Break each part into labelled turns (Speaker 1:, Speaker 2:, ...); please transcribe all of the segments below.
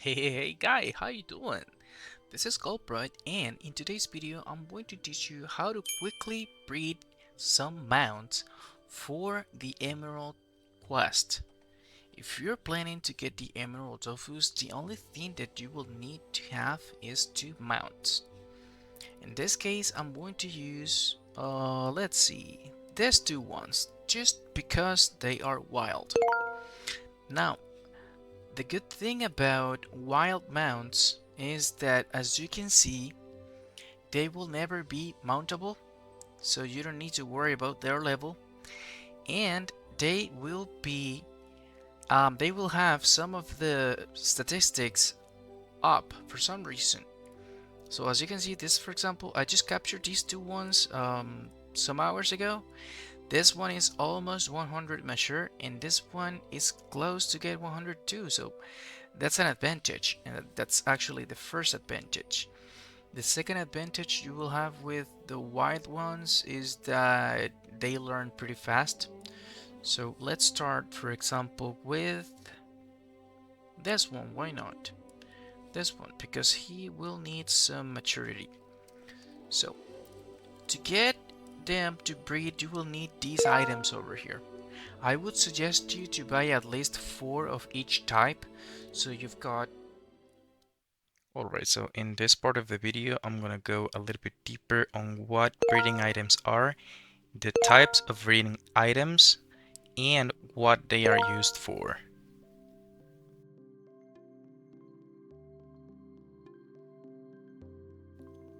Speaker 1: Hey guy, how you doing? This is Culprit, and in today's video I'm going to teach you how to quickly breed some mounts for the Emerald quest. If you're planning to get the Emerald Dofus, the only thing that you will need to have is 2 mounts. In this case I'm going to use, let's see, these 2 ones, just because they are wild. Now, the good thing about wild mounts is that, as you can see, they will never be mountable, so you don't need to worry about their level, and they will have some of the statistics up for some reason. So as you can see, this, for example, I just captured these 2 ones some hours ago. This one is almost 100 mature, and this one is close to get 102, so that's an advantage, and that's actually the first advantage. The second advantage you will have with the wild ones is that they learn pretty fast. So let's start, for example, with this one. Why not? This one, because he will need some maturity. So to get them to breed, you will need these items over here. I would suggest you to buy at least 4 of each type, so you've got. Alright, so in this part of the video, I'm gonna go a little bit deeper on what breeding items are, the types of breeding items, and what they are used for.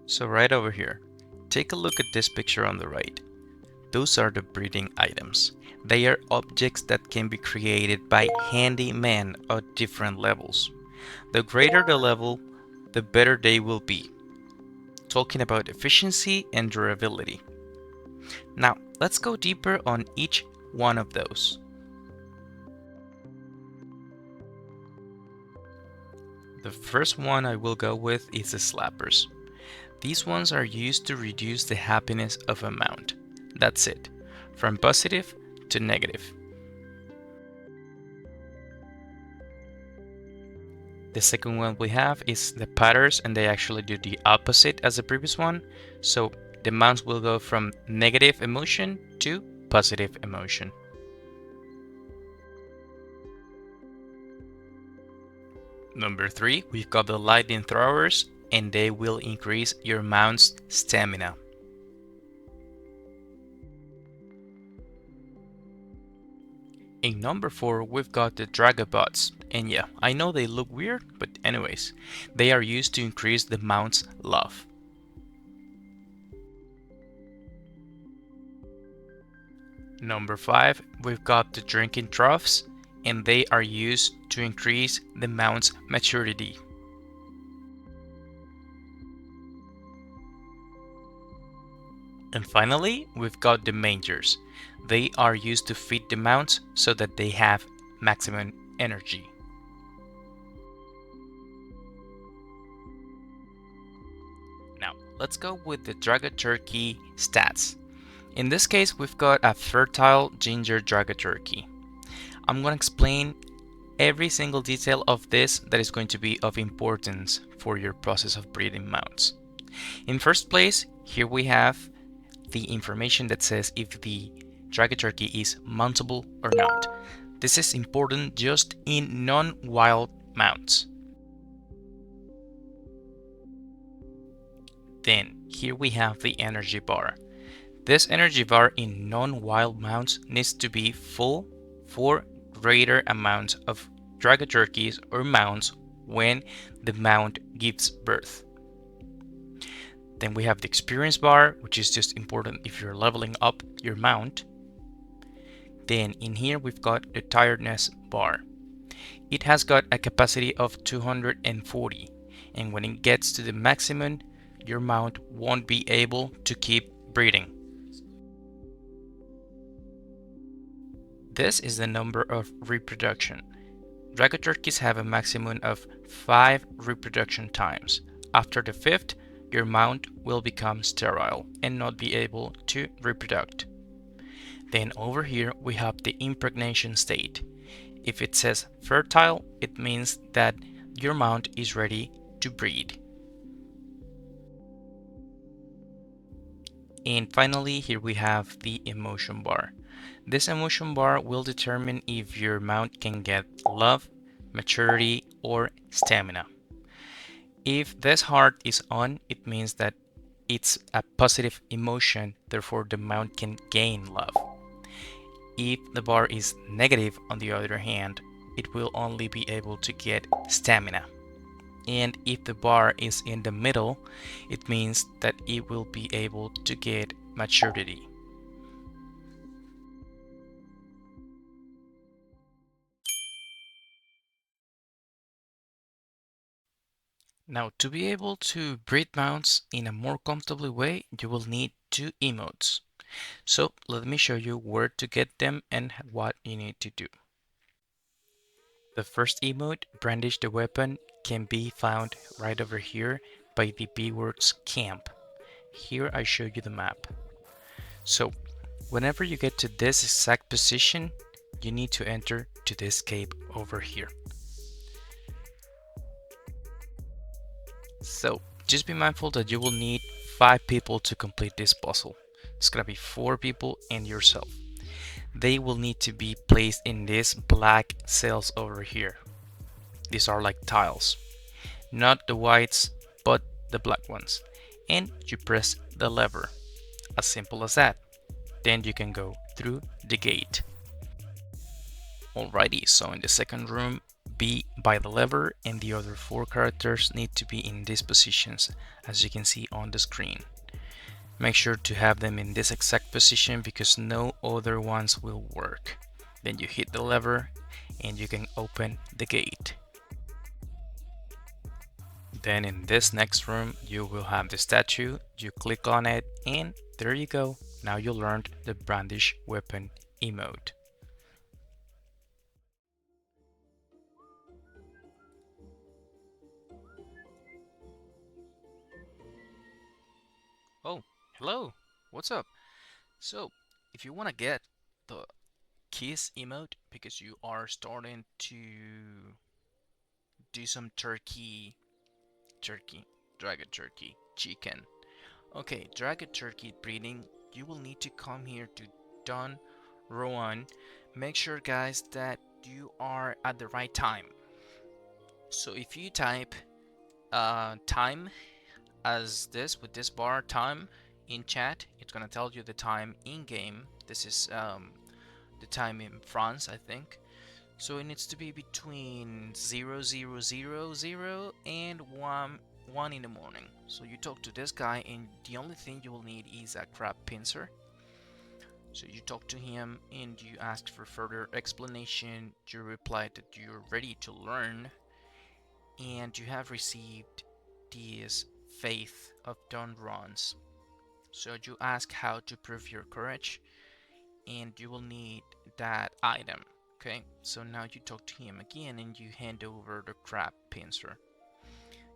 Speaker 1: So right over here, take a look at this picture on the right. Those are the breeding items. They are objects that can be created by handymen at different levels. The greater the level, the better they will be. Talking about efficiency and durability. Now, let's go deeper on each one of those. The first one I will go with is the slappers. These ones are used to reduce the happiness of a mount. That's it, from positive to negative. The second one we have is the patters, and they actually do the opposite as the previous one. So the mounts will go from negative emotion to positive emotion. Number 3, we've got the lightning throwers, and they will increase your mount's stamina. In number 4, we've got the Dragobots, and yeah, I know they look weird, but anyways, they are used to increase the mount's love. Number 5, we've got the Drinking Troughs, and they are used to increase the mount's maturity. And finally, we've got the Mangers. They are used to feed the mounts so that they have maximum energy. Now, let's go with the Dragoturkey stats. In this case, we've got a fertile ginger Dragoturkey. I'm going to explain every single detail of this that is going to be of importance for your process of breeding mounts. In first place, here we have the information that says if the Dragoturkey is mountable or not. This is important just in non-wild mounts. Then here we have the energy bar. This energy bar in non-wild mounts needs to be full for greater amounts of Dragoturkeys or mounts when the mount gives birth. Then we have the experience bar, which is just important if you're leveling up your mount. Then in here we've got the tiredness bar. It has got a capacity of 240, and when it gets to the maximum, your mount won't be able to keep breeding. This is the number of reproduction. Dragoturkeys have a maximum of 5 reproduction times. After the 5th, your mount will become sterile and not be able to reproduce. Then over here we have the impregnation state. If it says fertile, it means that your mount is ready to breed. And finally, here we have the emotion bar. This emotion bar will determine if your mount can get love, maturity, or stamina. If this heart is on, it means that it's a positive emotion, therefore the mount can gain love. If the bar is negative, on the other hand, it will only be able to get stamina. And if the bar is in the middle, it means that it will be able to get maturity. Now, to be able to breed mounts in a more comfortable way, you will need two emotes. So let me show you where to get them and what you need to do. The first emote, brandish the weapon, can be found right over here by the B words camp. Here I show you the map. So whenever you get to this exact position, you need to enter to this cave over here. So just be mindful that you will need 5 people to complete this puzzle. It's gonna be 4 people and yourself. They will need to be placed in these black cells over here. These are like tiles, not the whites, but the black ones. And you press the lever, as simple as that. Then you can go through the gate. Alrighty, so in the second room, be by the lever and the other 4 characters need to be in these positions, as you can see on the screen. Make sure to have them in this exact position because no other ones will work. Then you hit the lever and you can open the gate. Then in this next room, you will have the statue. You click on it and there you go. Now you learned the brandish weapon emote. Oh, hello. What's up? So, if you want to get the kiss emote because you are starting to do some dragon turkey, chicken. Okay, dragon turkey breeding, you will need to come here to Don Rowan. Make sure guys that you are at the right time. So if you type time as this with this bar time in chat, it's gonna tell you the time in game. This is the time in France, I think. So it needs to be between 0000 and 1 in the morning. So you talk to this guy and the only thing you will need is a crab pincer. So you talk to him and you ask for further explanation. You reply that you're ready to learn and you have received this faith of Don Ron's. So you ask how to prove your courage and you will need that item. Okay, so now you talk to him again and you hand over the crab pincer.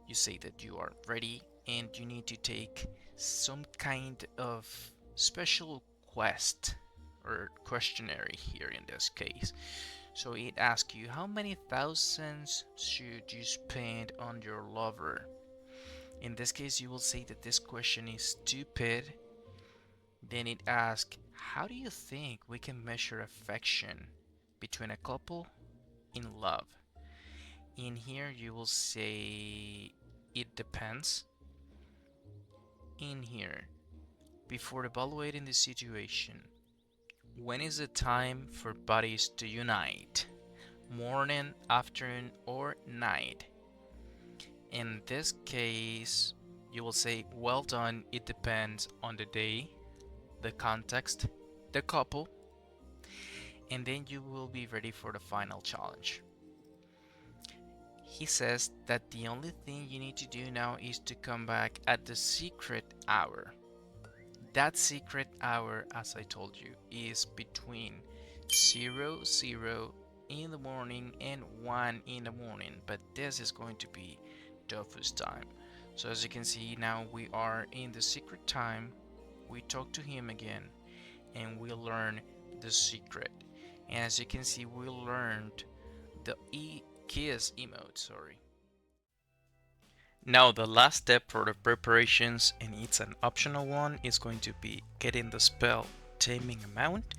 Speaker 1: You say that you are ready and you need to take some kind of special quest or questionnaire here in this case. So it asks you how many thousands should you spend on your lover. In this case you will say that this question is stupid. Then it asks, how do you think we can measure affection between a couple in love? In here you will say it depends. In here, before evaluating the situation, when is the time for bodies to unite? Morning, afternoon, or night? In this case, you will say, well done, it depends on the day, the context, the couple, and then you will be ready for the final challenge. He says that the only thing you need to do now is to come back at the secret hour. That secret hour, as I told you, is between 00 in the morning and 1 in the morning, but this is going to be Dofus time. So as you can see now we are in the secret time. We talk to him again and we learn the secret. And as you can see we learned the kiss emote, sorry. Now the last step for the preparations, and it's an optional one, is going to be getting the spell Taming a Mount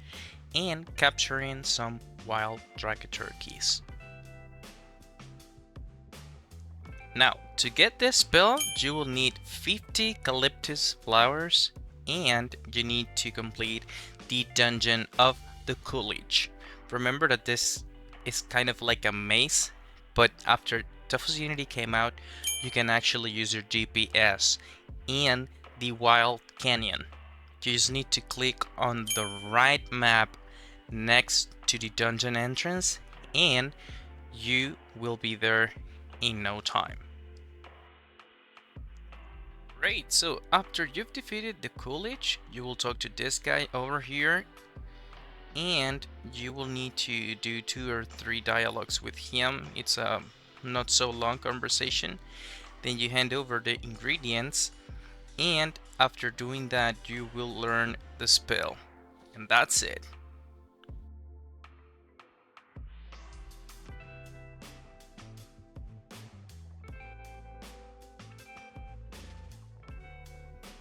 Speaker 1: and capturing some wild Dragoturkeys. Now, to get this spell, you will need 50 Calyptus flowers, and you need to complete the dungeon of the Coolidge. Remember that this is kind of like a maze, but after Dofus Unity came out, you can actually use your GPS in the Wild Canyon. You just need to click on the right map next to the dungeon entrance, and you will be there in no time. Great, so after you've defeated the Coolidge, you will talk to this guy over here, and you will need to do 2 or 3 dialogues with him. It's a not so long conversation. Then you hand over the ingredients, and after doing that, you will learn the spell, and that's it.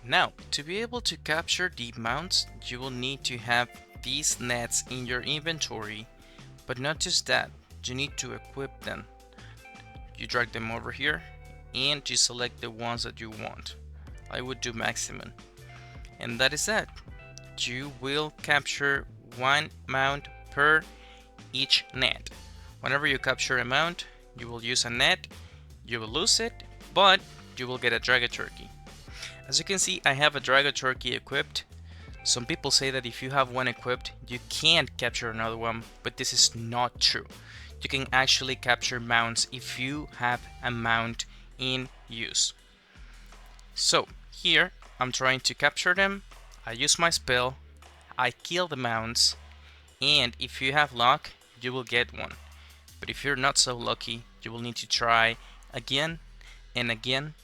Speaker 1: Now, to be able to capture the mounts, you will need to have these nets in your inventory, but not just that, you need to equip them. You drag them over here and you select the ones that you want. I would do maximum, and that is that. You will capture 1 mount per each net. Whenever you capture a mount, you will use a net, you will lose it, but you will get a Dragoturkey. As you can see, I have a Dragoturkey equipped. Some people say that if you have one equipped, you can't capture another one, but this is not true. You can actually capture mounts if you have a mount in use. So here, I'm trying to capture them. I use my spell, I kill the mounts, and if you have luck, you will get one. But if you're not so lucky, you will need to try again and again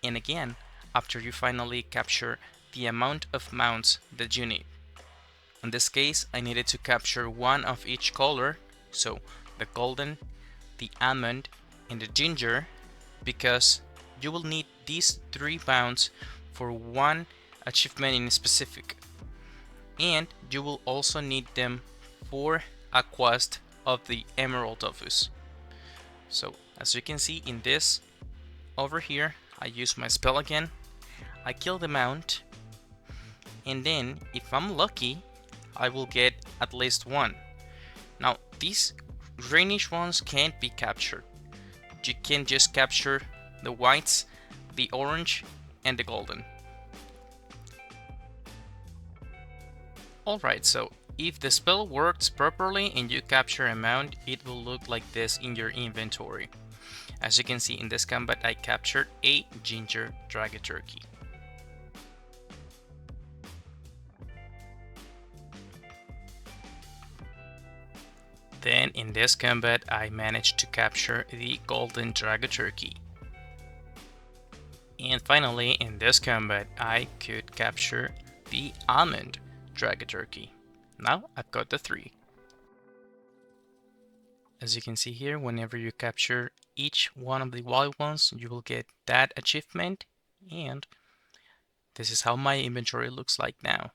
Speaker 1: and again after you finally capture the amount of mounts that you need. In this case, I needed to capture 1 of each color, so the golden, the almond, and the ginger, because you will need these 3 mounts for 1 achievement in specific, and you will also need them for a quest of the Emerald Dofus. So as you can see in this over here, I use my spell again, I kill the mount, and then if I'm lucky, I will get at least 1. Now these greenish ones can't be captured. You can just capture the whites, the orange, and the golden. Alright, so if the spell works properly and you capture a mount, it will look like this in your inventory. As you can see in this combat, I captured a ginger Dragoturkey. Then in this combat, I managed to capture the golden Dragoturkey. And finally, in this combat, I could capture the almond Dragoturkey. Now I've got the 3. As you can see here, whenever you capture each one of the wild ones, you will get that achievement, and this is how my inventory looks like now.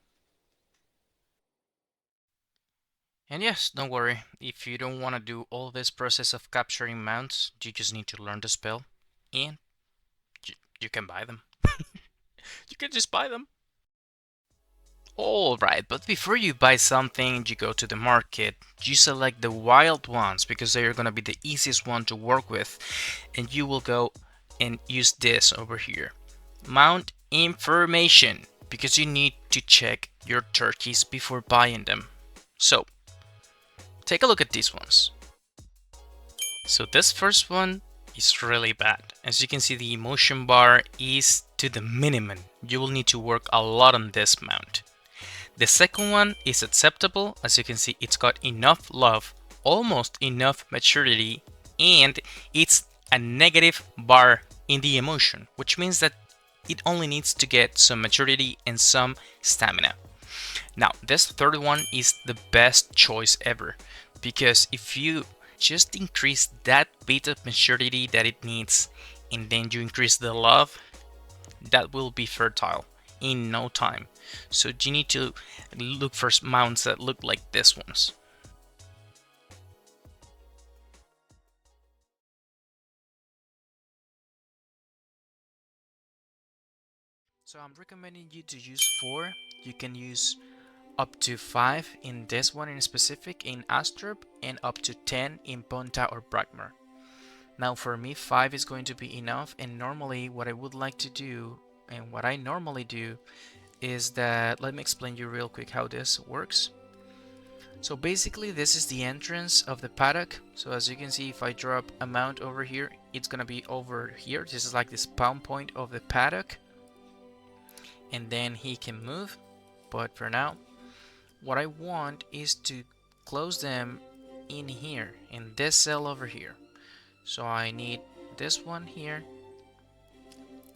Speaker 1: And yes, don't worry, if you don't want to do all this process of capturing mounts, you just need to learn the spell, and you can buy them. You can just buy them. Alright, but before you buy something, you go to the market, you select the wild ones because they are going to be the easiest one to work with, and you will go and use this over here. Mount information, because you need to check your turkeys before buying them. So, take a look at these ones. So this first one is really bad. As you can see, the emotion bar is to the minimum. You will need to work a lot on this mount. The second one is acceptable. As you can see, it's got enough love, almost enough maturity, and it's a negative bar in the emotion, which means that it only needs to get some maturity and some stamina. Now, this third one is the best choice ever, because if you just increase that bit of maturity that it needs and then you increase the love, that will be fertile in no time. So you need to look for mounts that look like this ones. So I'm recommending you to use 4. You can use up to 5 in this one in specific in Astrup, and up to 10 in Ponta or Bragmar. Now for me 5 is going to be enough, and normally what I would like to do and what I normally do is that, let me explain you real quick how this works. So basically this is the entrance of the paddock. So as you can see, if I drop a mount over here, it's gonna be over here. This is like the spawn point of the paddock, and then he can move. But for now, what I want is to close them in here, in this cell over here. So I need this one here,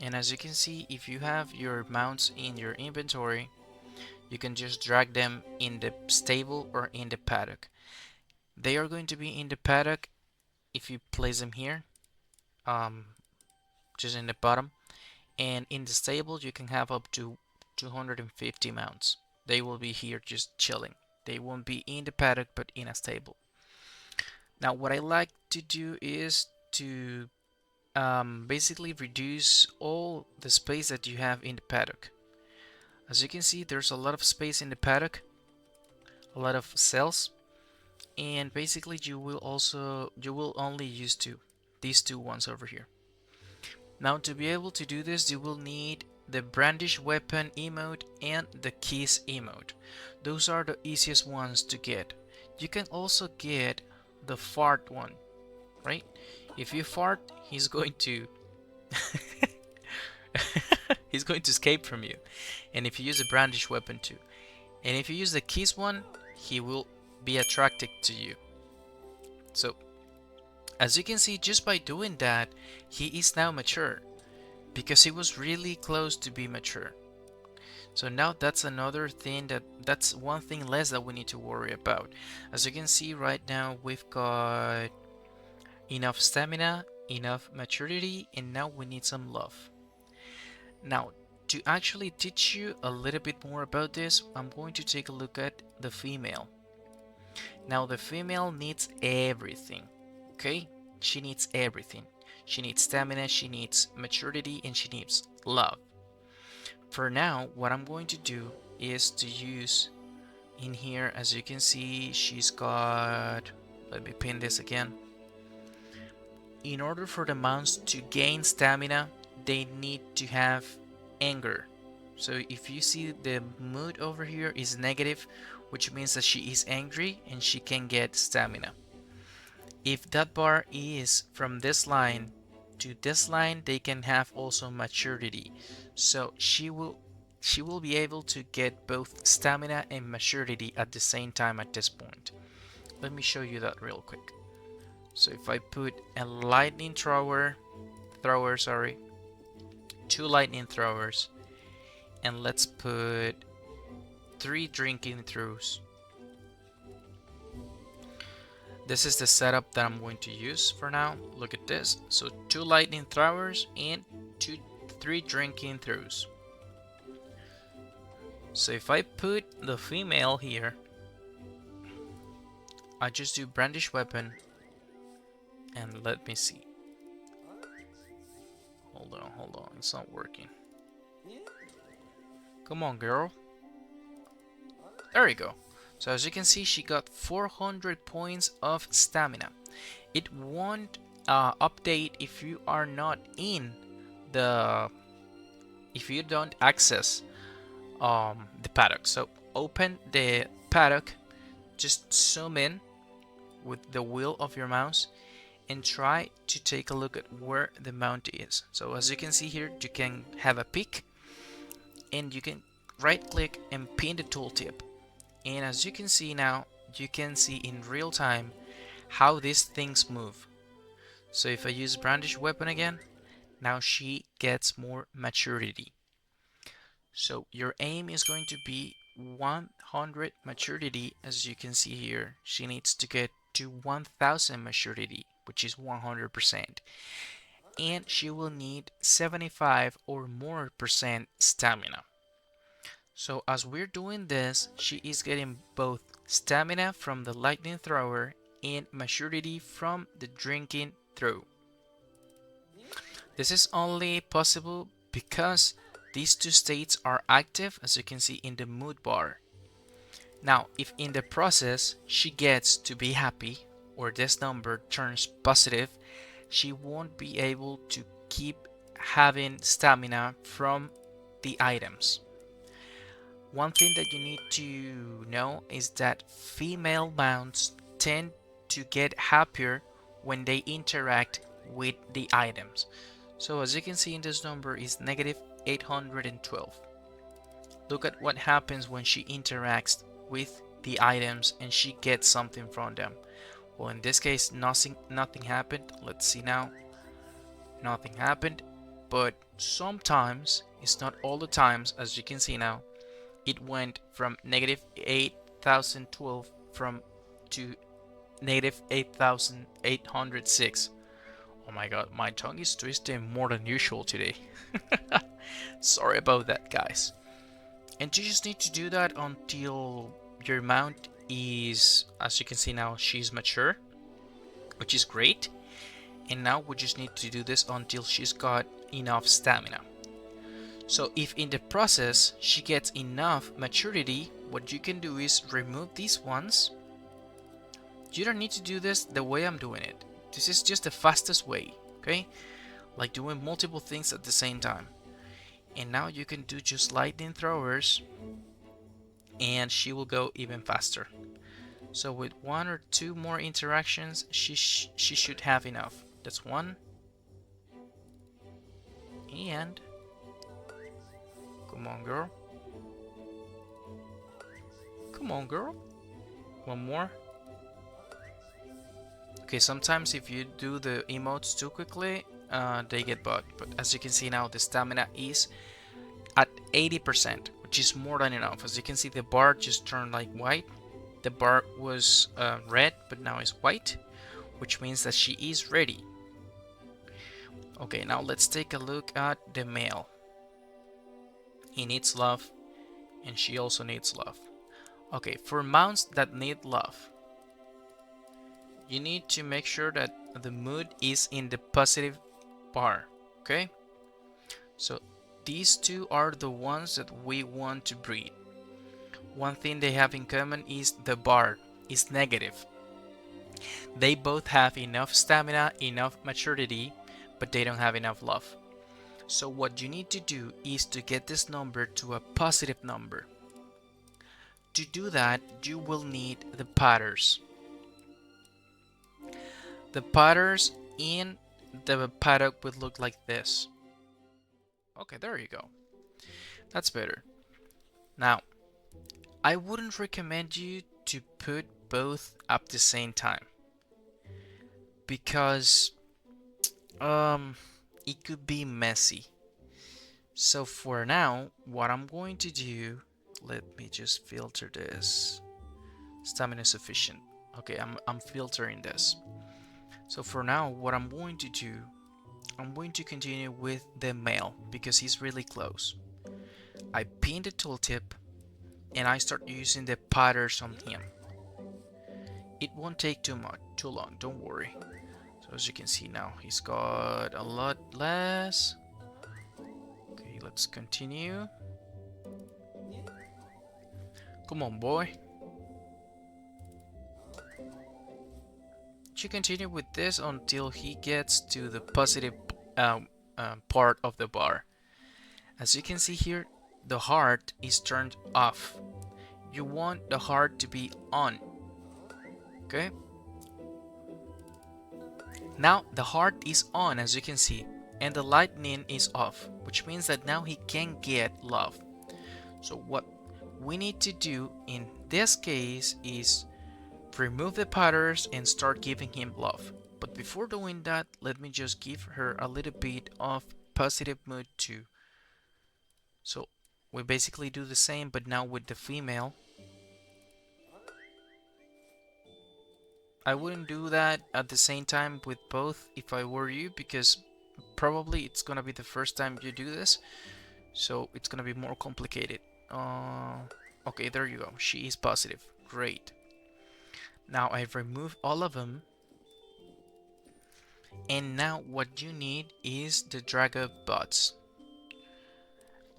Speaker 1: and as you can see, if you have your mounts in your inventory, you can just drag them in the stable or in the paddock. They are going to be in the paddock if you place them here, um, just in the bottom, and in the stable you can have up to 250 mounts. They will be here just chilling. They won't be in the paddock but in a stable. Now what I like to do is to basically reduce all the space that you have in the paddock. As you can see, there's a lot of space in the paddock, a lot of cells, and basically you will only use these two ones over here. Now to be able to do this, you will need the brandish weapon emote and the keys emote. Those are the easiest ones to get. You can also get the fart one, right? If you fart, he's going to he's going to escape from you. And if you use a brandish weapon too. And if you use the keys one, he will be attracted to you. So as you can see, just by doing that, he is now mature, because he was really close to be mature. So now that's another thing, that's one thing less that we need to worry about. As you can see right now, we've got enough stamina, enough maturity, and now we need some love. Now, to actually teach you a little bit more about this, I'm going to take a look at the female. Now the female needs everything, okay? She needs everything. She needs stamina, she needs maturity, and she needs love. For now, what I'm going to do is to use in here, as you can see, she's got, let me pin this again. In order for the mounts to gain stamina, they need to have anger. So if you see the mood over here is negative, which means that she is angry and she can get stamina. If that bar is from this line to this line, they can have also maturity. So she will be able to get both stamina and maturity at the same time at this point. Let me show you that real quick. So if I put a lightning thrower, sorry, 2 lightning throwers, and let's put 3 drinking throws. This is the setup that I'm going to use for now. Look at this. So 2 lightning throwers and 3 drinking throws. So if I put the female here, I just do brandish weapon, and let me see. Hold on, it's not working. Come on, girl. There we go. So as you can see, she got 400 points of stamina. It won't update if you are not in the, if you don't access the paddock. So open the paddock, just zoom in with the wheel of your mouse and try to take a look at where the mount is. So as you can see here, you can have a peek, and you can right click and pin the tooltip. And as you can see now, you can see in real time how these things move. So if I use brandish weapon again, now she gets more maturity. So your aim is going to be 100 maturity. As you can see here, she needs to get to 1000 maturity, which is 100%. and she will need 75 or more percent stamina. So as we're doing this, she is getting both stamina from the lightning thrower and maturity from the drinking throw. This is only possible because these two states are active, as you can see in the mood bar. Now, if in the process she gets to be happy or this number turns positive, she won't be able to keep having stamina from the items. One thing that you need to know is that female mounts tend to get happier when they interact with the items. So as you can see in this number is negative 812. Look at what happens when she interacts with the items and she gets something from them. Well, in this case, nothing happened. Let's see now. Nothing happened. But sometimes, it's not all the times, as you can see now, it went from negative 8,012 to negative 8,806. Oh my god, my tongue is twisting more than usual today. Sorry about that, guys. And you just need to do that until your mount is, as you can see now, she's mature, which is great. And now we just need to do this until she's got enough stamina. So if in the process she gets enough maturity, what you can do is remove these ones. You don't need to do this the way I'm doing it. This is just the fastest way, okay? Like doing multiple things at the same time. And now you can do just lightning throwers and she will go even faster. So with one or two more interactions, she should have enough. That's one. And come on, girl. Come on, girl. One more. Okay, sometimes if you do the emotes too quickly, they get bugged. But as you can see now, the stamina is at 80%, which is more than enough. As you can see, the bar just turned like white. The bar was red, but now it's white, which means that she is ready. Okay, now let's take a look at the male. He needs love, and she also needs love. Okay, for mounts that need love, you need to make sure that the mood is in the positive bar, okay? So these two are the ones that we want to breed. One thing they have in common is the bar is negative. They both have enough stamina, enough maturity, but they don't have enough love. So what you need to do is to get this number to a positive number. To do that, you will need the patterns. The patterns in the paddock would look like this. Okay, there you go. That's better. Now, I wouldn't recommend you to put both at the same time because it could be messy. So for now, what I'm going to do, let me just filter this. Stamina sufficient. Okay, I'm filtering this. So for now, what I'm going to do, I'm going to continue with the male because he's really close. I pin the tooltip and I start using the patterns on him. It won't take too long, don't worry. So as you can see now, he's got a lot less. Okay, let's continue. Come on, boy. You continue with this until he gets to the positive part of the bar. As you can see here, the heart is turned off. You want the heart to be on. Okay? Now the heart is on, as you can see, and the lightning is off, which means that now he can get love. So what we need to do in this case is remove the patterns and start giving him love. But before doing that, let me just give her a little bit of positive mood too. So we basically do the same, but now with the female. I wouldn't do that at the same time with both if I were you, because probably it's gonna be the first time you do this, so it's gonna be more complicated. Okay, there you go. She is positive. Great. Now I've removed all of them, and now what you need is the Drago bots.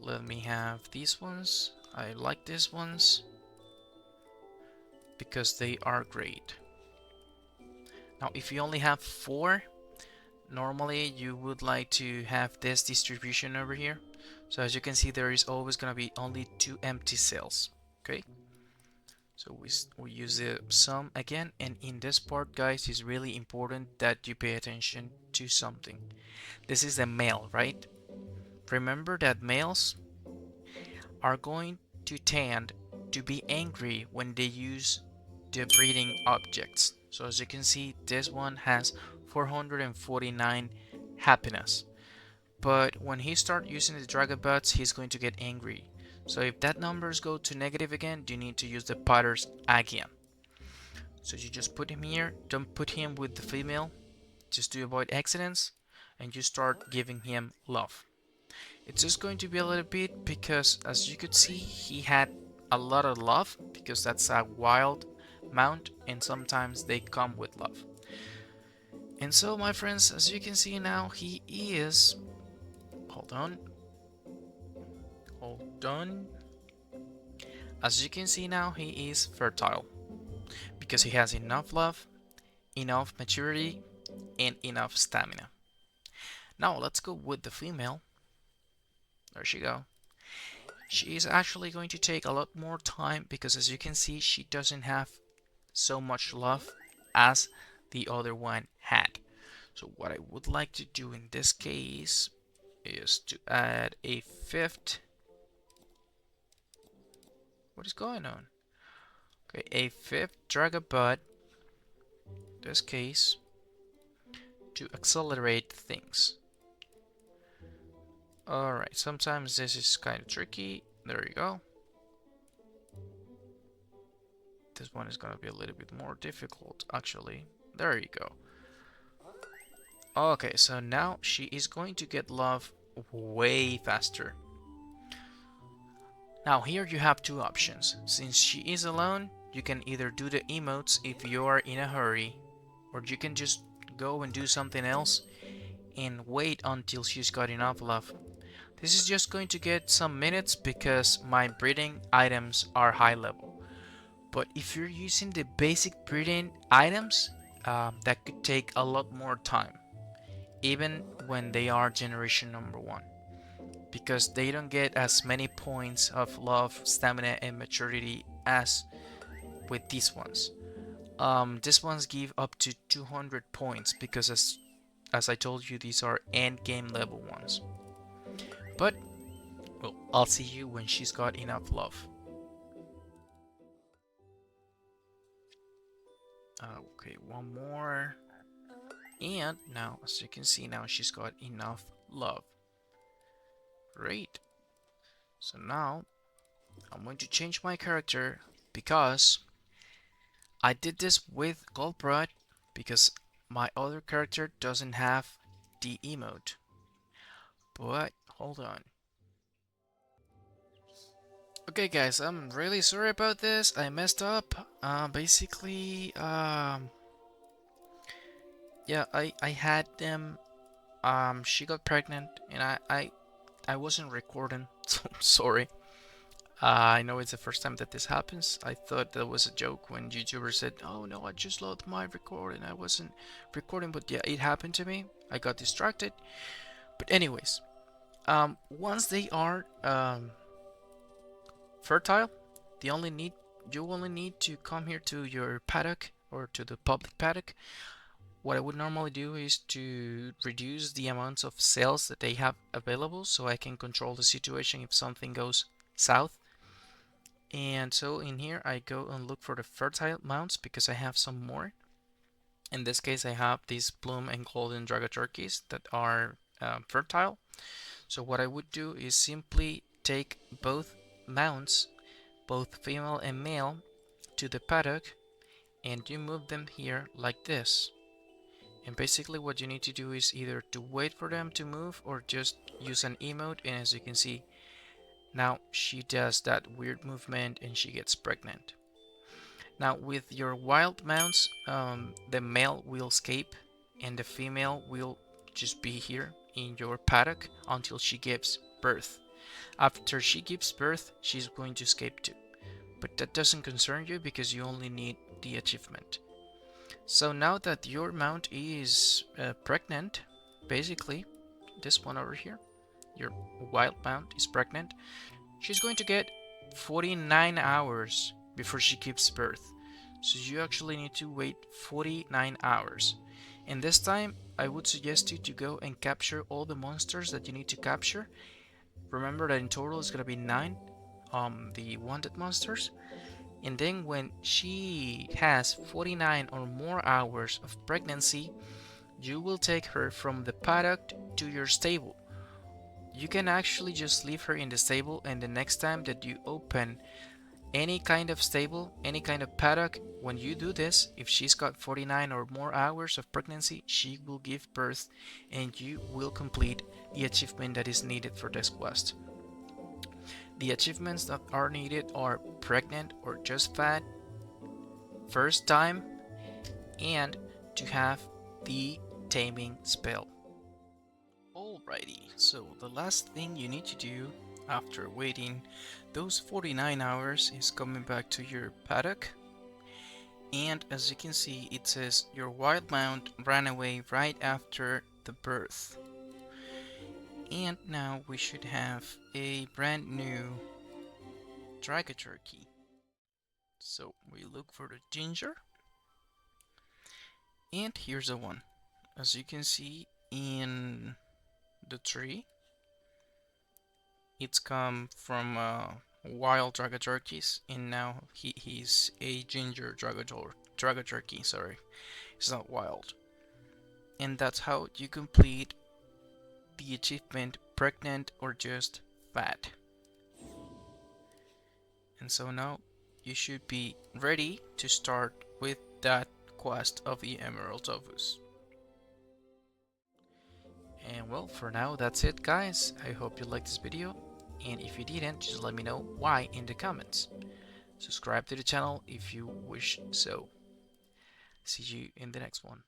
Speaker 1: Let me have these ones. I like these ones because they are great. Now if you only have 4, normally you would like to have this distribution over here. So as you can see, there is always going to be only 2 empty cells. Okay, so we use the sum again, and in this part, guys, it's really important that you pay attention to something. This is the male, right? Remember that males are going to tend to be angry when they use the breeding objects. So as you can see, this one has 449 happiness. But when he starts using the dragon bots, he's going to get angry. So if that numbers go to negative again, you need to use the patterns again. So you just put him here, don't put him with the female, just to avoid accidents, and you start giving him love. It's just going to be a little bit because as you could see, he had a lot of love because that's a wild mount and sometimes they come with love. And so my friends, as you can see now, he is, hold on, as you can see now, he is fertile because he has enough love, enough maturity, and enough stamina. Now let's go with the female. There she go. She is actually going to take a lot more time because as you can see, she doesn't have so much love as the other one had. So what I would like to do in this case is to add a 5th. What is going on? Okay, a 5th Dragobot, in this case, to accelerate things. Alright, sometimes this is kind of tricky. There you go. This one is going to be a little bit more difficult, actually. There you go. Okay, so now she is going to get love way faster. Now here you have 2 options. Since she is alone, you can either do the emotes if you are in a hurry, or you can just go and do something else and wait until she's got enough love. This is just going to get some minutes because my breeding items are high level. But if you're using the basic breeding items, that could take a lot more time, even when they are generation number 1. Because they don't get as many points of love, stamina, and maturity as with these ones. These ones give up to 200 points because as I told you, these are end game level ones. But, well, I'll see you when she's got enough love. Okay, one more. And now, as you can see, now she's got enough love. Great. So now, I'm going to change my character because I did this with Goldbrood because my other character doesn't have the emote. But, hold on. Okay guys, I'm really sorry about this. I messed up. Basically, yeah, I had them. She got pregnant, and I wasn't recording, so I'm sorry. I know it's the first time that this happens. I thought that was a joke when YouTubers said, "Oh no, I just lost my recording. I wasn't recording," but yeah, it happened to me. I got distracted. But anyways, once they are fertile, you only need to come here to your paddock or to the public paddock. What I would normally do is to reduce the amounts of cells that they have available so I can control the situation if something goes south. And so in here I go and look for the fertile mounts because I have some more. In this case I have these bloom and golden DRAGOTURKEYs that are fertile. So what I would do is simply take both mounts, both female and male, to the paddock, and you move them here like this. And basically what you need to do is either to wait for them to move or just use an emote, and as you can see, now she does that weird movement and she gets pregnant. Now with your wild mounts, the male will escape and the female will just be here in your paddock until she gives birth. After she gives birth, she's going to escape too. But that doesn't concern you because you only need the achievement. So now that your mount is pregnant, basically, this one over here, your wild mount is pregnant, she's going to get 49 hours before she gives birth. So you actually need to wait 49 hours. And this time, I would suggest you to go and capture all the monsters that you need to capture. Remember that in total it's gonna be 9, the wanted monsters. And then when she has 49 or more hours of pregnancy, you will take her from the paddock to your stable. You can actually just leave her in the stable, and the next time that you open any kind of stable, any kind of paddock, when you do this, if she's got 49 or more hours of pregnancy, she will give birth and you will complete the achievement that is needed for this quest. The achievements that are needed are pregnant or just fat, first time, and to have the taming spell. Alrighty, so the last thing you need to do after waiting those 49 hours is coming back to your paddock, and as you can see it says your wild mount ran away right after the birth. And now we should have a brand new Dragoturkey. So we look for the ginger, and here's the one. As you can see in the tree, it's come from wild Dragoturkeys, and now he's a ginger Dragoturkey, sorry. It's not wild. And that's how you complete the achievement pregnant or just fat. And so now you should be ready to start with that quest of the Emerald Dofus. And well, for now that's it guys. I hope you liked this video, and if you didn't, just let me know why in the comments. Subscribe to the channel if you wish so. See you in the next one.